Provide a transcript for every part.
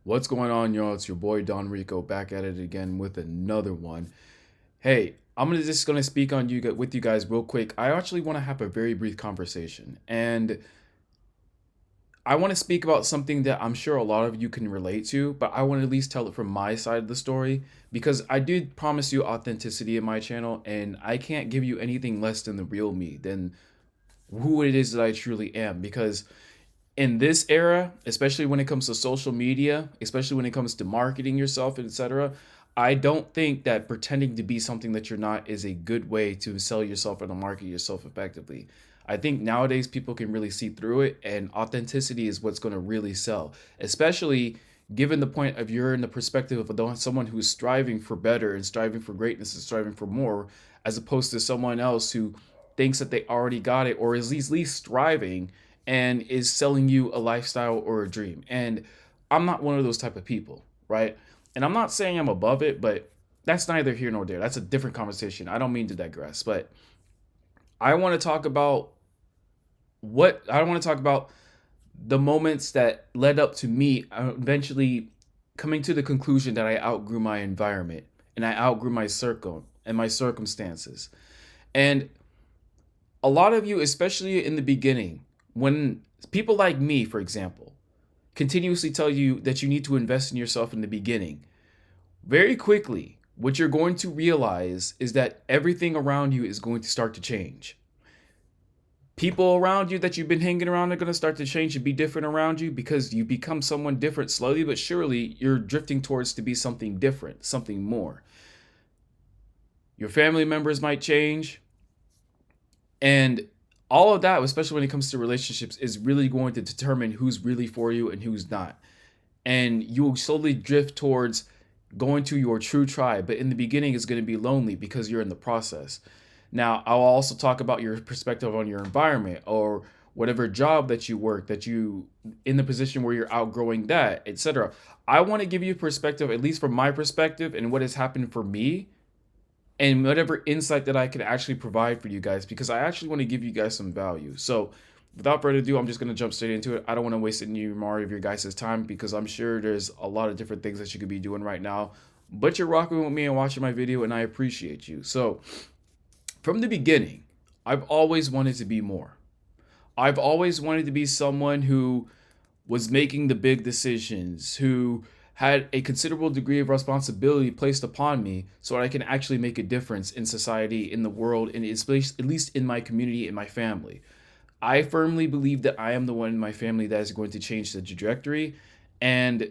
What's going on, y'all? It's your boy Donrico back at it again with another one. Hey, I'm just gonna speak on you with you guys real quick. I actually want to have a very brief conversation, and I want to speak about something that I'm sure a lot of you can relate to, but I want to at least tell it from my side of the story because I did promise you authenticity in my channel, and I can't give you anything less than the real me, than who it is that I truly am. Because in this era, especially when it comes to social media, especially when it comes to marketing yourself, etc., I don't think that pretending to be something that you're not is a good way to sell yourself and to market yourself effectively. I think nowadays people can really see through it, and authenticity is what's going to really sell, especially given the point of you're in the perspective of someone who's striving for better and striving for greatness and striving for more, as opposed to someone else who thinks that they already got it or is at least striving and is selling you a lifestyle or a dream. And I'm not one of those type of people, right? And I'm not saying I'm above it, but that's neither here nor there. That's a different conversation. I don't mean to digress, but I want to talk about I want to talk about the moments that led up to me eventually coming to the conclusion that I outgrew my environment and I outgrew my circle and my circumstances. And a lot of you, especially in the beginning, when people like me, for example, continuously tell you that you need to invest in yourself in the beginning, very quickly, what you're going to realize is that everything around you is going to start to change. People around you that you've been hanging around are going to start to change and be different around you because you become someone different slowly, but surely you're drifting towards to be something different, something more. Your family members might change, and all of that, especially when it comes to relationships, is really going to determine who's really for you and who's not. And you will slowly drift towards going to your true tribe. But in the beginning, it's going to be lonely because you're in the process. Now, I'll also talk about your perspective on your environment or whatever job that you work, that you in the position where you're outgrowing that, etc. I want to give you perspective, at least from my perspective and what has happened for me, and whatever insight that I can actually provide for you guys, because I actually want to give you guys some value. So, without further ado, I'm just going to jump straight into it. I don't want to waste any more of your guys' time because I'm sure there's a lot of different things that you could be doing right now. But you're rocking with me and watching my video, and I appreciate you. So, from the beginning, I've always wanted to be more. I've always wanted to be someone who was making the big decisions, who had a considerable degree of responsibility placed upon me so that I can actually make a difference in society, in the world, and at least in my community and my family. I firmly believe that I am the one in my family that is going to change the trajectory, and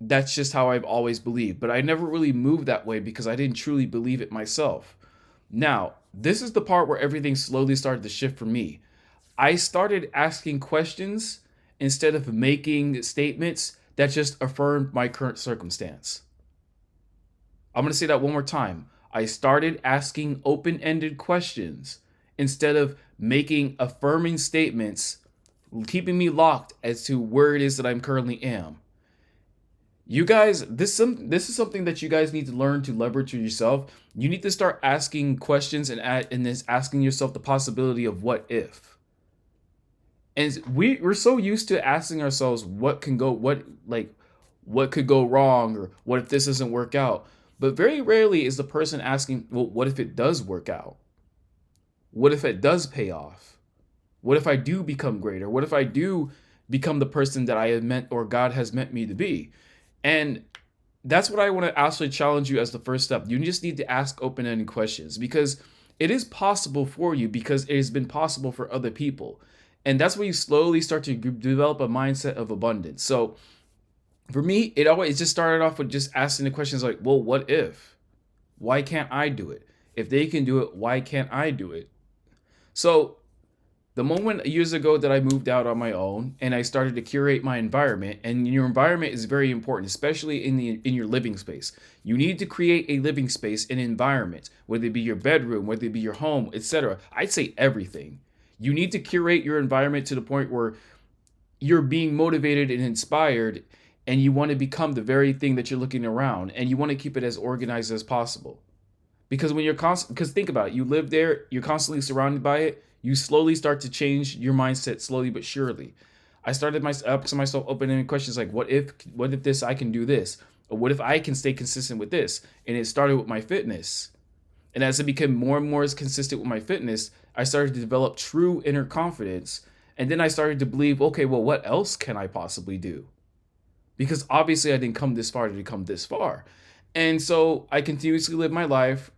that's just how I've always believed. But I never really moved that way because I didn't truly believe it myself. Now, this is the part where everything slowly started to shift for me. I started asking questions instead of making statements that just affirmed my current circumstance. I'm going to say that one more time. I started asking open ended questions instead of making affirming statements, keeping me locked as to where it is that I'm currently am. You guys, this is something that you guys need to learn to leverage to yourself. You need to start asking questions and this asking yourself the possibility of what if. And we're so used to asking ourselves what could go wrong, or what if this doesn't work out. But very rarely is the person asking, well, what if it does work out? What if it does pay off? What if I do become greater? What if I do become the person that I have meant or God has meant me to be? And that's what I want to actually challenge you as the first step. You just need to ask open-ended questions because it is possible for you, because it has been possible for other people. And that's where you slowly start to develop a mindset of abundance. So for me, it just started off with just asking the questions like, well, what if? Why can't I do it? If they can do it, why can't I do it? So the moment years ago that I moved out on my own and I started to curate my environment, and your environment is very important, especially in your living space. You need to create a living space, an environment, whether it be your bedroom, whether it be your home, etc. I'd say everything. You need to curate your environment to the point where you're being motivated and inspired, and you want to become the very thing that you're looking around, and you want to keep it as organized as possible. Because when you're because think about it, you live there, you're constantly surrounded by it, you slowly start to change your mindset slowly but surely. I started asking myself open-ended questions like, what if this I can do this, or what if I can stay consistent with this? And it started with my fitness. And as I became more and more consistent with my fitness, I started to develop true inner confidence. And then I started to believe, okay, well, what else can I possibly do? Because obviously I didn't come this far to come this far. And so I continuously live my life.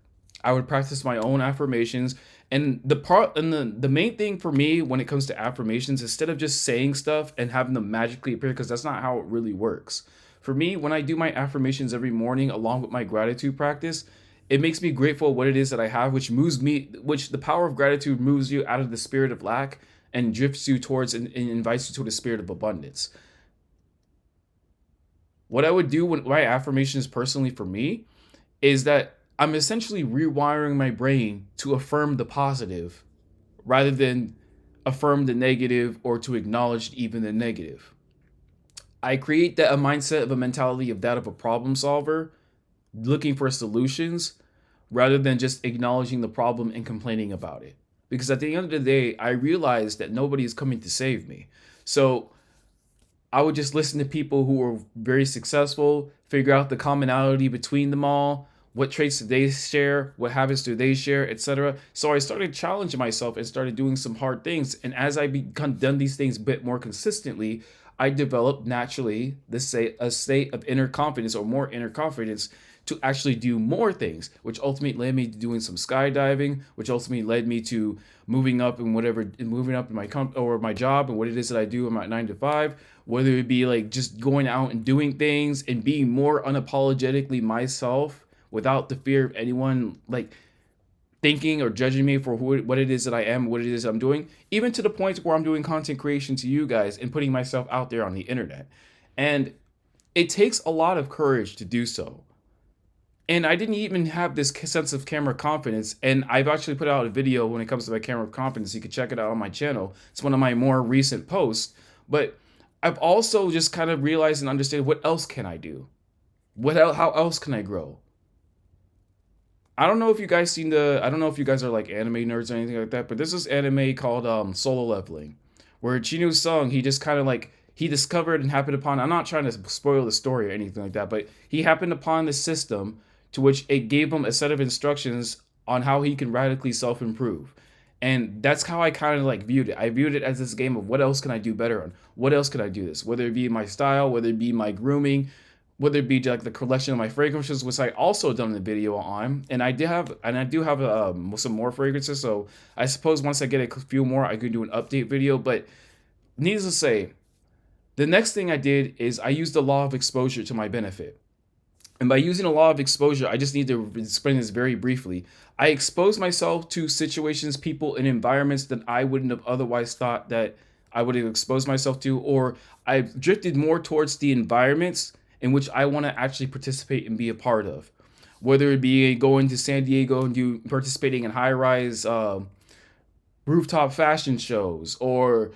I would practice my own affirmations. And the main thing for me when it comes to affirmations, instead of just saying stuff and having them magically appear, because that's not how it really works. For me, when I do my affirmations every morning along with my gratitude practice, it makes me grateful what it is that I have, which the power of gratitude moves you out of the spirit of lack and drifts you towards and invites you to the spirit of abundance. What I would do when my affirmations personally for me is that I'm essentially rewiring my brain to affirm the positive rather than affirm the negative or to acknowledge even the negative. I create that a mindset of a mentality of that of a problem solver looking for solutions rather than just acknowledging the problem and complaining about it. Because at the end of the day, I realized that nobody is coming to save me. So I would just listen to people who were very successful, figure out the commonality between them all, what traits do they share, what habits do they share, etc. So I started challenging myself and started doing some hard things. And as I become done these things a bit more consistently, I developed naturally a state of inner confidence or more inner confidence to actually do more things, which ultimately led me to doing some skydiving, which ultimately led me to moving up in my job and what it is that I do in my 9 to 5, whether it be like just going out and doing things and being more unapologetically myself without the fear of anyone like thinking or judging me for what it is that I am, what it is I'm doing, even to the point where I'm doing content creation to you guys and putting myself out there on the internet. And it takes a lot of courage to do so. And I didn't even have this sense of camera confidence. And I've actually put out a video when it comes to my camera confidence. You can check it out on my channel. It's one of my more recent posts. But I've also just kind of realized and understood what else can I do? How else can I grow? I don't know if you guys are like anime nerds or anything like that, but there's this anime called Solo Leveling, where Chinu Sung, he just kind of like he discovered and happened upon, I'm not trying to spoil the story or anything like that, but he happened upon this system to which it gave him a set of instructions on how he can radically self-improve. And that's how I kind of like viewed it. I viewed it as this game of what else can I do better on? What else can I do this? Whether it be my style, whether it be my grooming, whether it be like the collection of my fragrances, which I also done a video on, and I do have some more fragrances. So I suppose once I get a few more, I could do an update video. But needless to say, the next thing I did is I used the law of exposure to my benefit. And by using the law of exposure, I just need to explain this very briefly. I exposed myself to situations, people, and environments that I wouldn't have otherwise thought that I would have exposed myself to, or I drifted more towards the environments in which I want to actually participate and be a part of. Whether it be going to San Diego and participating in high-rise rooftop fashion shows, or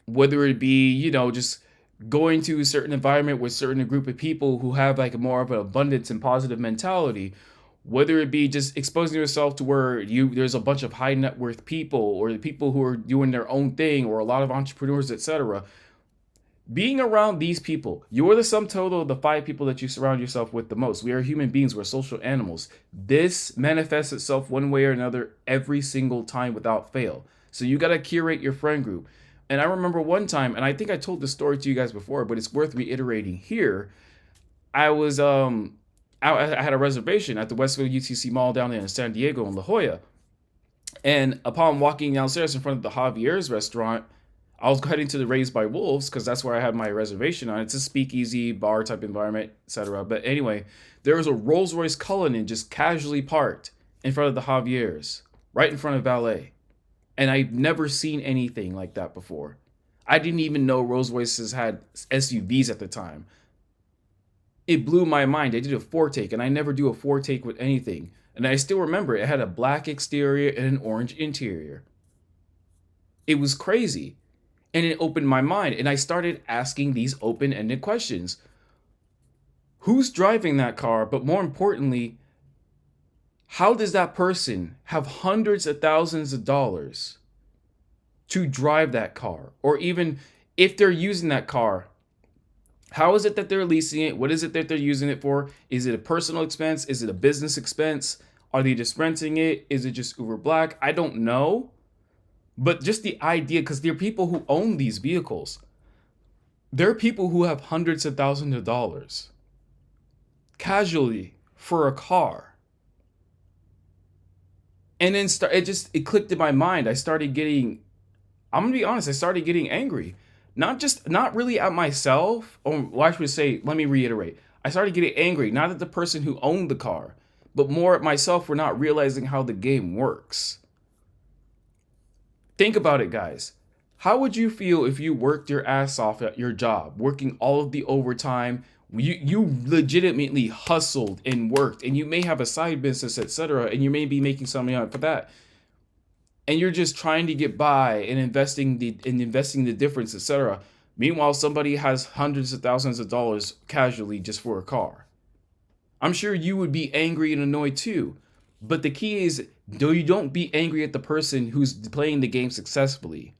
whether it be, just going to a certain environment with certain group of people who have like more of an abundance and positive mentality, whether it be just exposing yourself to where there's a bunch of high net worth people or the people who are doing their own thing or a lot of entrepreneurs, etc. Being around these people, you are the sum total of the 5 people that you surround yourself with the most. We are human beings, we're social animals. This manifests itself one way or another every single time without fail. So you got to curate your friend group. And I remember one time, and I think I told this story to you guys before, but it's worth reiterating here. I was I had a reservation at the Westfield UTC Mall down there in San Diego in La Jolla. And upon walking downstairs in front of the Javier's restaurant, I was heading to the Raised by Wolves because that's where I had my reservation on. It's a speakeasy bar type environment, etc. But anyway, there was a Rolls Royce Cullinan just casually parked in front of the Javier's, right in front of valet. And I've never seen anything like that before. I didn't even know Rolls Royces had SUVs at the time. It blew my mind. I did a 4-take, and I never do a 4-take with anything. And I still remember it had a black exterior and an orange interior. It was crazy. And it opened my mind, and I started asking these open-ended questions. Who's driving that car? But more importantly, how does that person have hundreds of thousands of dollars to drive that car? Or even if they're using that car, how is it that they're leasing it? What is it that they're using it for? Is it a personal expense? Is it a business expense? Are they just renting it? Is it just Uber Black? I don't know. But just the idea, because there are people who own these vehicles. There are people who have hundreds of thousands of dollars casually for a car. And then it clicked in my mind. I'm gonna be honest, I started getting angry. Not really at myself, or well, I should say, let me reiterate. I started getting angry, not at the person who owned the car, but more at myself for not realizing how the game works. Think about it, guys. How would you feel if you worked your ass off at your job, working all of the overtime? You legitimately hustled and worked, and you may have a side business, etc., and you may be making something out for that. And you're just trying to get by and investing the difference, etc. Meanwhile, somebody has hundreds of thousands of dollars casually just for a car. I'm sure you would be angry and annoyed too. But the key is, you don't be angry at the person who's playing the game successfully.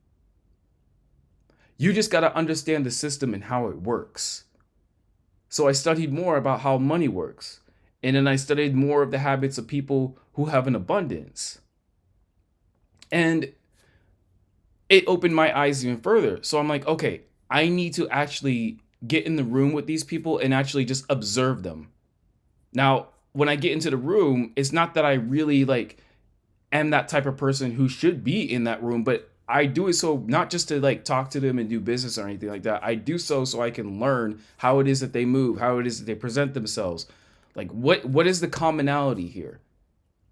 You just got to understand the system and how it works. So I studied more about how money works. And then I studied more of the habits of people who have an abundance. And it opened my eyes even further. So I'm like, okay, I need to actually get in the room with these people and actually just observe them. Now, when I get into the room, it's not that I really am that type of person who should be in that room, but I do it so not just to talk to them and do business or anything like that. I do so I can learn how it is that they move, how it is that they present themselves. Like what is the commonality here?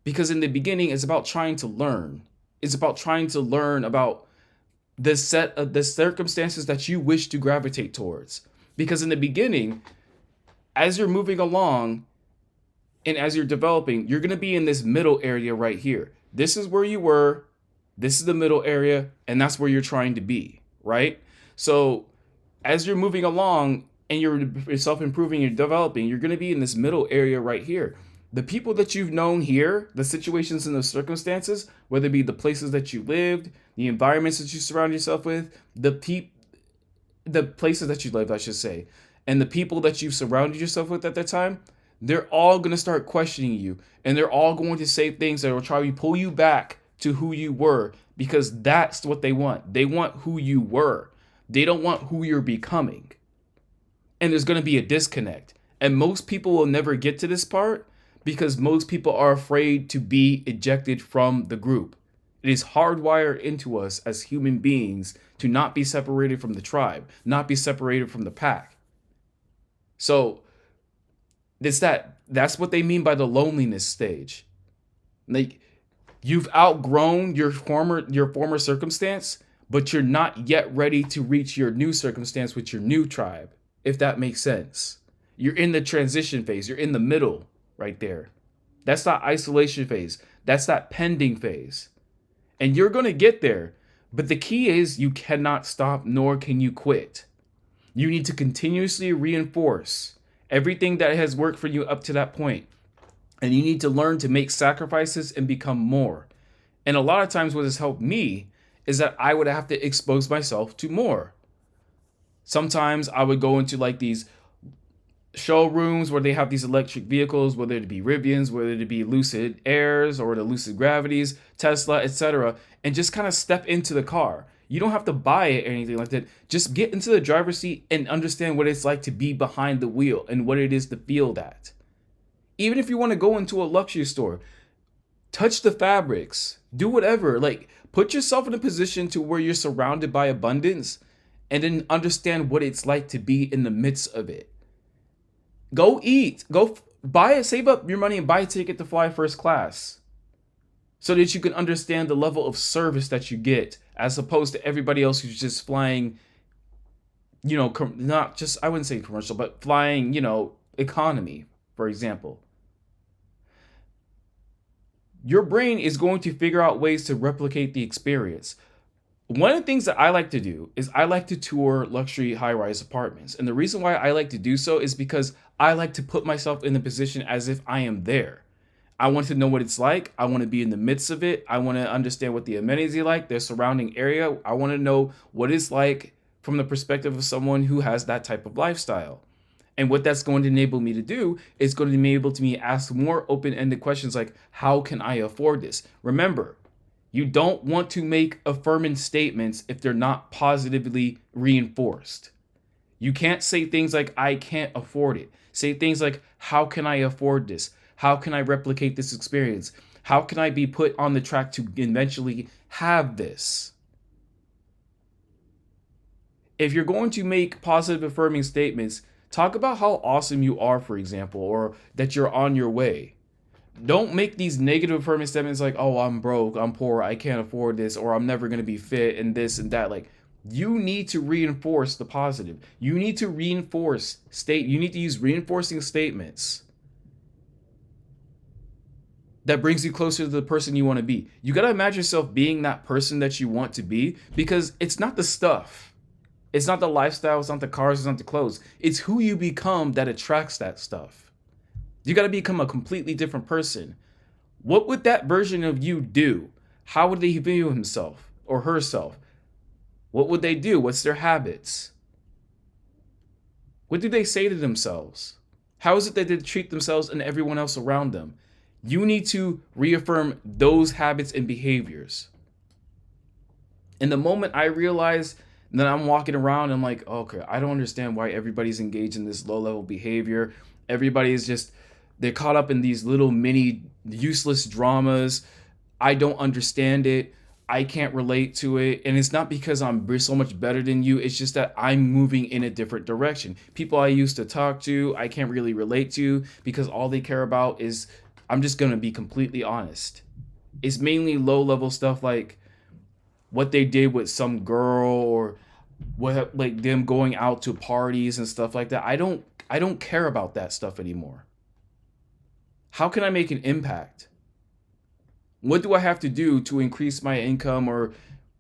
Because in the beginning, it's about trying to learn. It's about trying to learn about the set of the circumstances that you wish to gravitate towards. Because in the beginning, as you're moving along and as you're developing, you're going to be in this middle area right here. This is where you were. This is the middle area, and that's where you're trying to be, right? So as you're moving along and you're self-improving, you're developing, you're going to be in this middle area right here. The people that you've known here, the situations and the circumstances, whether it be the places that you lived, the environments that you surround yourself with, the places that you lived, I should say, and the people that you've surrounded yourself with at that time, they're all going to start questioning you, and they're all going to say things that will try to pull you back to who you were, because that's what they want. They want who you were. They don't want who you're becoming. And there's going to be a disconnect. And most people will never get to this part because most people are afraid to be ejected from the group. It is hardwired into us as human beings to not be separated from the tribe, not be separated from the pack. So that's what they mean by the loneliness stage. Like, you've outgrown your former circumstance, but you're not yet ready to reach your new circumstance with your new tribe, if that makes sense. You're in the transition phase. You're in the middle right there. That's that isolation phase. That's that pending phase. And you're going to get there. But the key is you cannot stop, nor can you quit. You need to continuously reinforce everything that has worked for you up to that point. And you need to learn to make sacrifices and become more. And a lot of times what has helped me is that I would have to expose myself to more. Sometimes I would go into these showrooms where they have these electric vehicles, whether it be Rivians, whether it be Lucid Airs or the Lucid Gravities, Tesla, etc., and just kind of step into the car. You don't have to buy it or anything like that. Just get into the driver's seat and understand what it's like to be behind the wheel and what it is to feel that. Even if you want to go into a luxury store, touch the fabrics, do whatever. Put yourself in a position to where you're surrounded by abundance and then understand what it's like to be in the midst of it. Go eat. Go buy it. Save up your money and buy a ticket to fly first class so that you can understand the level of service that you get as opposed to everybody else who's just flying, not just, I wouldn't say commercial, but flying, economy, for example. Your brain is going to figure out ways to replicate the experience. One of the things that I like to do is I like to tour luxury high-rise apartments. And the reason why I like to do so is because I like to put myself in the position as if I am there. I want to know what it's like. I want to be in the midst of it. I want to understand what the amenities are like, their surrounding area. I want to know what it's like from the perspective of someone who has that type of lifestyle. And what that's going to enable me to do is going to enable me ask more open-ended questions like, how can I afford this? Remember, you don't want to make affirming statements if they're not positively reinforced. You can't say things like, I can't afford it. Say things like, how can I afford this? How can I replicate this experience? How can I be put on the track to eventually have this? If you're going to make positive affirming statements, talk about how awesome you are, for example, or that you're on your way. Don't make these negative affirming statements like, oh, I'm broke, I'm poor, I can't afford this, or I'm never going to be fit and this and that. Like, you need to reinforce the positive. You need to you need to use reinforcing statements that brings you closer to the person you want to be. You got to imagine yourself being that person that you want to be, because it's not the stuff. It's not the lifestyle, it's not the cars, it's not the clothes. It's who you become that attracts that stuff. You got to become a completely different person. What would that version of you do? How would they view himself or herself? What would they do? What's their habits? What do they say to themselves? How is it that they treat themselves and everyone else around them? You need to reaffirm those habits and behaviors. And the moment I realized that I'm walking around, I'm like, okay, I don't understand why everybody's engaged in this low level behavior. Everybody is just, they're caught up in these little mini useless dramas. I don't understand it. I can't relate to it. And it's not because I'm so much better than you. It's just that I'm moving in a different direction. People I used to talk to, I can't really relate to, because all they care about is, I'm just going to be completely honest, it's mainly low level stuff like what they did with some girl, or what, like them going out to parties and stuff like that. I don't care about that stuff anymore. How can I make an impact? What do I have to do to increase my income or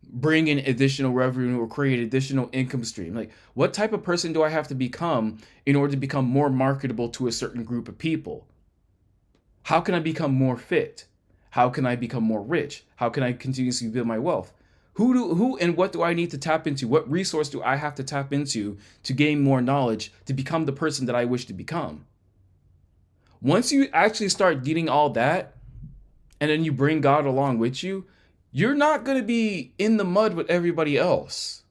bring in additional revenue or create additional income stream? Like, what type of person do I have to become in order to become more marketable to a certain group of people? How can I become more fit? How can I become more rich? How can I continuously build my wealth? Who and what do I need to tap into? What resource do I have to tap into to gain more knowledge to become the person that I wish to become? Once you actually start getting all that, and then you bring God along with you, you're not going to be in the mud with everybody else.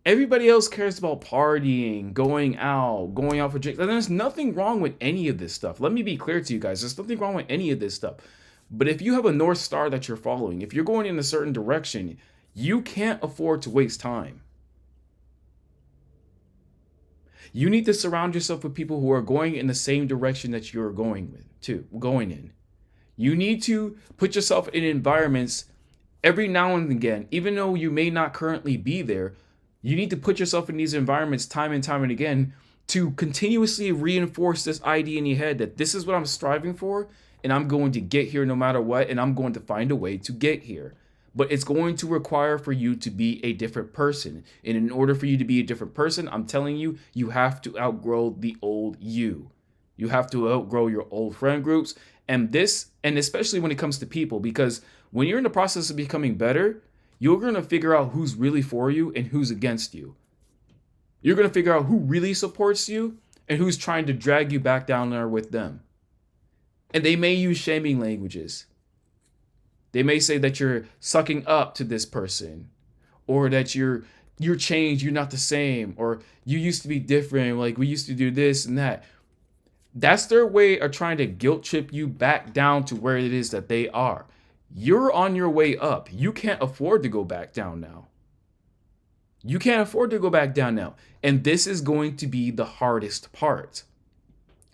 Everybody else cares about partying, going out for drinks. And there's nothing wrong with any of this stuff. Let me be clear to you guys. There's nothing wrong with any of this stuff. But if you have a North Star that you're following, if you're going in a certain direction, you can't afford to waste time. You need to surround yourself with people who are going in the same direction that you're going in. You need to put yourself in environments every now and again, even though you may not currently be there. You need to put yourself in these environments time and again to continuously reinforce this idea in your head that this is what I'm striving for, and I'm going to get here no matter what, and I'm going to find a way to get here. But it's going to require for you to be a different person. And in order for you to be a different person, I'm telling you, you have to outgrow the old you. You have to outgrow your old friend groups. And especially when it comes to people, because when you're in the process of becoming better, you're going to figure out who's really for you and who's against you. You're going to figure out who really supports you and who's trying to drag you back down there with them. And they may use shaming languages. They may say that you're sucking up to this person, or that you're changed, you're not the same, or you used to be different, like we used to do this and that. That's their way of trying to guilt trip you back down to where it is that they are. You're on your way up. You can't afford to go back down now. You can't afford to go back down now. And this is going to be the hardest part,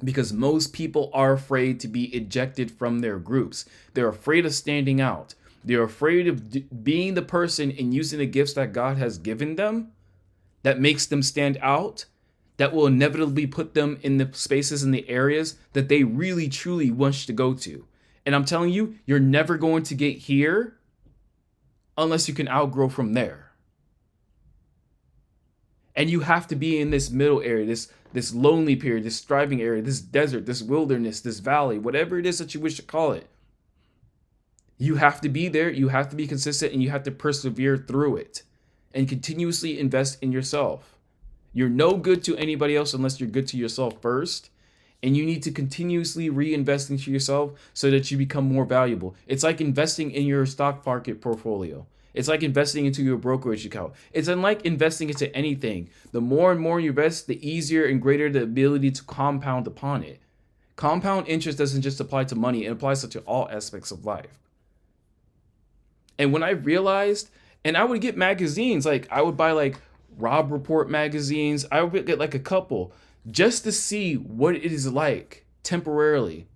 because most people are afraid to be ejected from their groups. They're afraid of standing out. They're afraid of being the person and using the gifts that God has given them that makes them stand out, that will inevitably put them in the spaces and the areas that they really truly wish to go to. And I'm telling you, you're never going to get here unless you can outgrow from there. And you have to be in this middle area, this lonely period, this striving area, this desert, this wilderness, this valley, whatever it is that you wish to call it. You have to be there, you have to be consistent, and you have to persevere through it. and continuously invest in yourself. You're no good to anybody else unless you're good to yourself first. And you need to continuously reinvest into yourself so that you become more valuable. It's like investing in your stock market portfolio. It's like investing into your brokerage account. It's unlike investing into anything. The more and more you invest, the easier and greater the ability to compound upon it. Compound interest doesn't just apply to money, it applies to all aspects of life. And when I realized, and I would get magazines, like I would buy like Rob Report magazines, I would get like a couple just to see what it is like temporarily.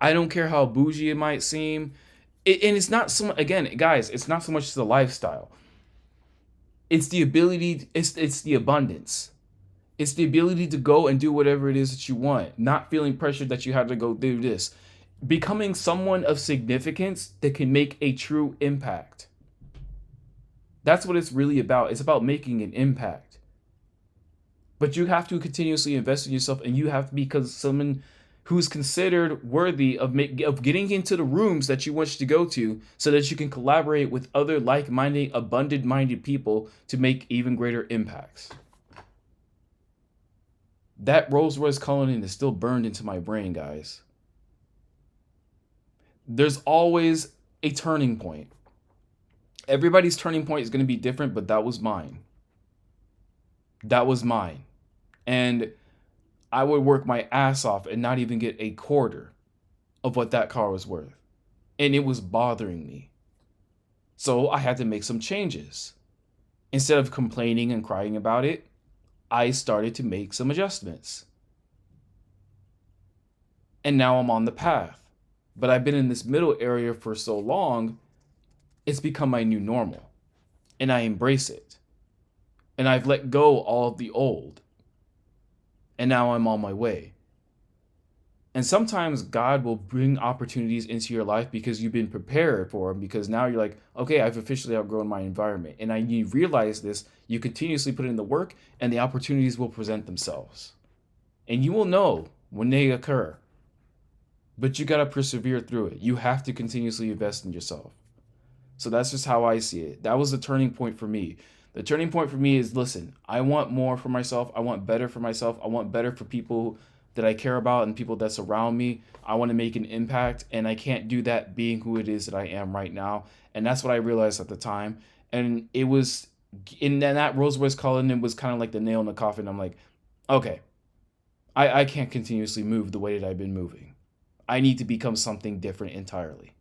I don't care how bougie it might seem. And it's not so much, again, guys, it's not so much the lifestyle. It's the ability, it's the abundance. It's the ability to go and do whatever it is that you want, not feeling pressured that you have to go do this. Becoming someone of significance that can make a true impact. That's what it's really about. It's about making an impact. But you have to continuously invest in yourself, and you have to become someone who's considered worthy of getting into the rooms that you wish to go to so that you can collaborate with other like-minded, abundant-minded people to make even greater impacts. That Rolls-Royce Cullinan is still burned into my brain, guys. There's always a turning point. Everybody's turning point is going to be different, but that was mine. That was mine. And I would work my ass off and not even get a quarter of what that car was worth. And it was bothering me. So I had to make some changes. Instead of complaining and crying about it, I started to make some adjustments. And now I'm on the path. But I've been in this middle area for so long, it's become my new normal. And I embrace it. And I've let go all of the old. And now I'm on my way. And sometimes God will bring opportunities into your life because you've been prepared for them, because now you're like, okay, I've officially outgrown my environment. And you realize this, you continuously put in the work, and the opportunities will present themselves. And you will know when they occur. But you got to persevere through it. You have to continuously invest in yourself. So that's just how I see it. That was the turning point for me. The turning point for me is, listen, I want more for myself. I want better for myself. I want better for people that I care about and people that surround me. I want to make an impact, and I can't do that being who it is that I am right now. And that's what I realized at the time. And it was, in that Rolls-Royce Cullinan, it was kind of like the nail in the coffin. I'm like, okay, I can't continuously move the way that I've been moving. I need to become something different entirely.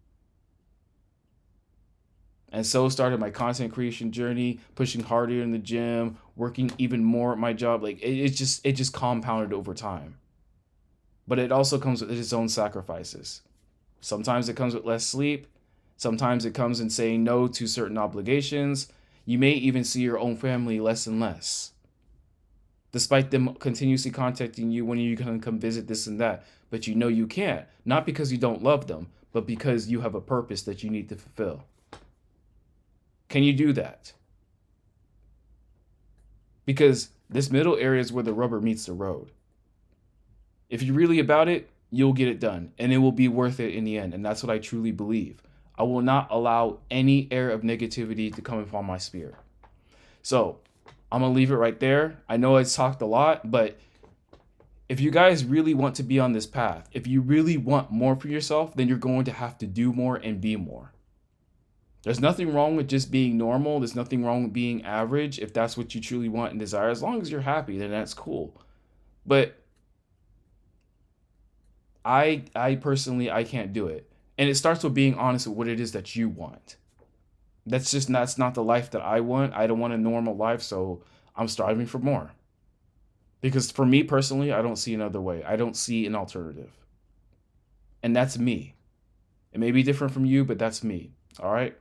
And so started my content creation journey, pushing harder in the gym, working even more at my job. Like it just compounded over time. But it also comes with its own sacrifices. Sometimes it comes with less sleep. Sometimes it comes in saying no to certain obligations. You may even see your own family less and less, despite them continuously contacting you when you can come visit this and that. But you know you can't, not because you don't love them, but because you have a purpose that you need to fulfill. Can you do that? Because this middle area is where the rubber meets the road. If you're really about it, you'll get it done, and it will be worth it in the end. And that's what I truly believe. I will not allow any air of negativity to come upon my spirit. So I'm going to leave it right there. I know I've talked a lot, but if you guys really want to be on this path, if you really want more for yourself, then you're going to have to do more and be more. There's nothing wrong with just being normal. There's nothing wrong with being average. If that's what you truly want and desire, as long as you're happy, then that's cool. But I personally, I can't do it. And it starts with being honest with what it is that you want. That's not the life that I want. I don't want a normal life, so I'm striving for more. Because for me personally, I don't see another way. I don't see an alternative. And that's me. It may be different from you, but that's me. All right?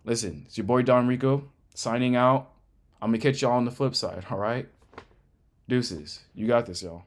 Listen, it's your boy Donrico signing out. I'm going to catch y'all on the flip side, all right? Deuces. You got this, y'all.